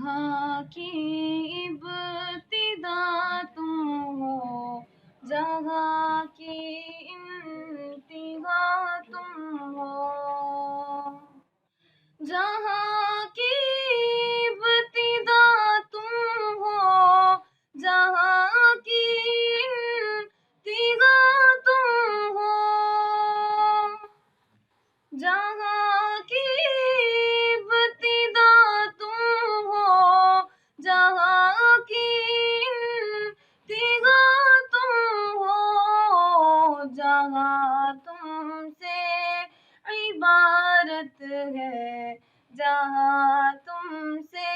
جہاں کی ابتدا تم ہو، جہاں کی انتہا تم ہو، جہاں کی ابتدا تم ہو، جہاں کی انتہا تم ہو، جہاں کی ابتدا تم ہو، جہاں کی انتہا تم ہو، جہاں تم سے عبارت ہے، جہاں تم سے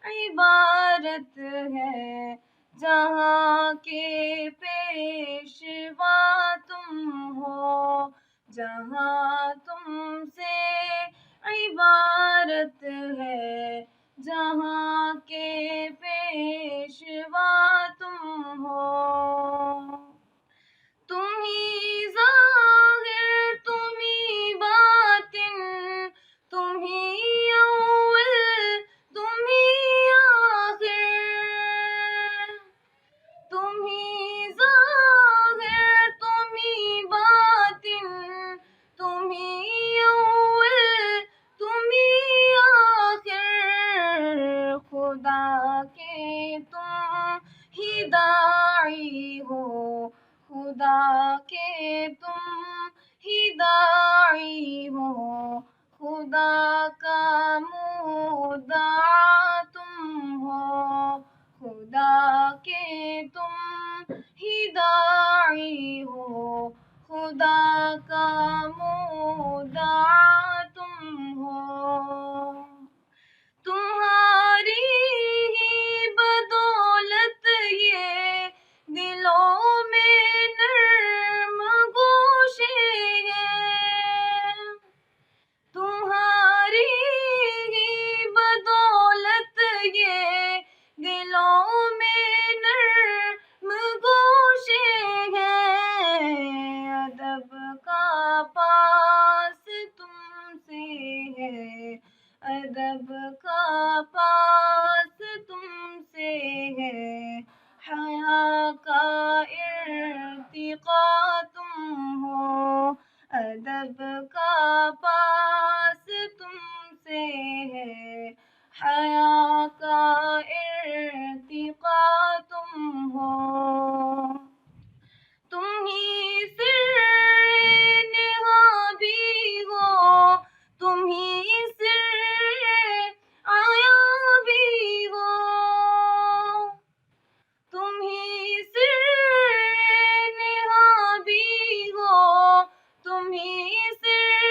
عبارت ہے، جہاں کے پیشوا تم ہو، جہاں تم سے عبارت ہے، جہاں کے پیشوا تم ہو، تم ہی ظاہر تم ہی باطن، تم ہی اول تم ہی آخر، تم ہی ظاہر تم ہی باطن، تم ہی اول تم ہی آخر، خدا کے تم ہی داعی ہو، خدا کے تم ہی داعی ہو، خدا کا مدعا تم ہو، خدا کے تم ہی داعی ہو، خدا کا مدعا تم ہو، تمہاری ہی بدولت یہ دلوں میں نرم گوشے ہیں، تمہاری ہی بدولت یہ دلوں میں نرم گوشے ہیں، ادب کا پاس تم سے ہے، ادب کا پاس تم سے ہے، حیا کا ارتقا تم ہو، ادب کا پاس تم سے ہے، حیا کا ارتقا تم ہو، تم ہی سر نہاں بھی ہو، تم ہی سر عیاں بھی ہو، تم ہی سر نہاں بھی ہو، تم ہی سر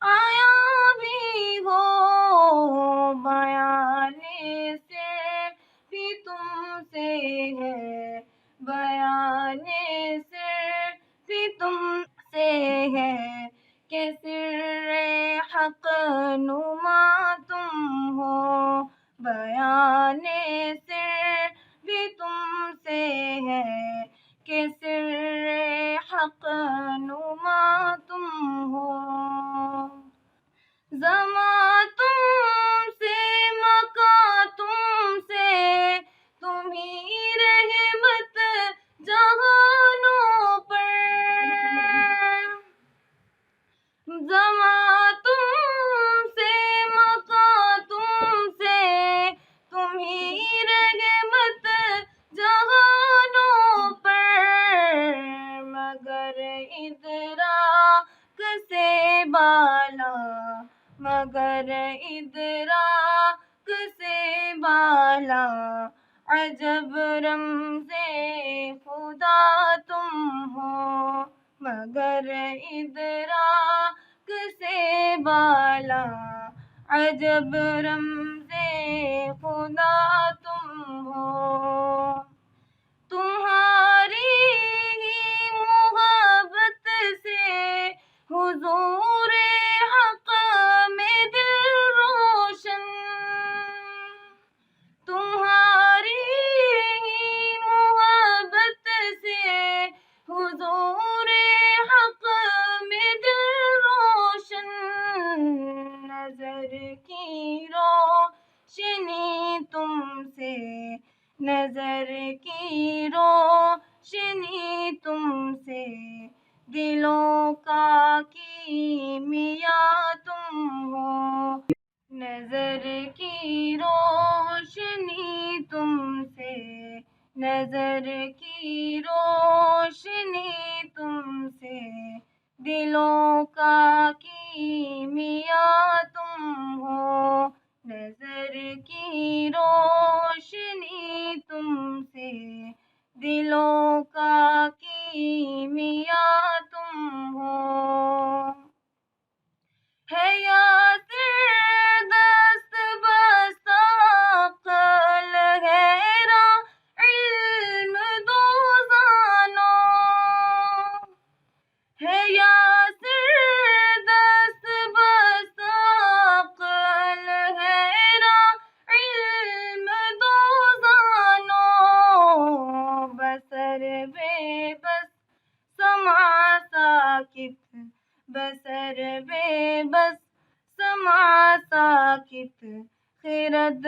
عیاں بھی ہو، بیان سر بھی تم سے ہے، بیان سر بھی تم سے ہے، کہ سر حق نما تم ہو، بیان سر بھی تم سے ہے، کہ سر حق نما تم ہو، زمان تم سے مکان تم سے، تم ہی رحمت جہانوں پر، زمان تم سے مکان تم سے، تم ہی رحمت جہانوں پر، مگر ادراک سے بالا، مگر ادراک سے بالا، عجب رمز خدا تم ہو، مگر ادراک سے بالا، عجب رمز خدا تم ہو، تمہاری ہی محبت سے حضور حق میں دل روشن، تمہاری ہی محبت سے حضور حق میں دل روشن، نظر کی روشنی نظر کی روشنی تم سے، دلوں کا کیمیا تم ہو، نظر کی روشنی تم سے، نظر کی روشنی تم سے، دلوں کا کیمیا تم ہو، نظر کی روشنی تم سے، دلوں کا کیمیا تم ہو، ہے یاسر دست بستہ عقل گہرا علم دو زانوں، ہے یاسر دست بستہ عقل گہرا علم دو زانوں، بصر بے بس سمع ساکت، بصر بے بس سمع ساکت، خرد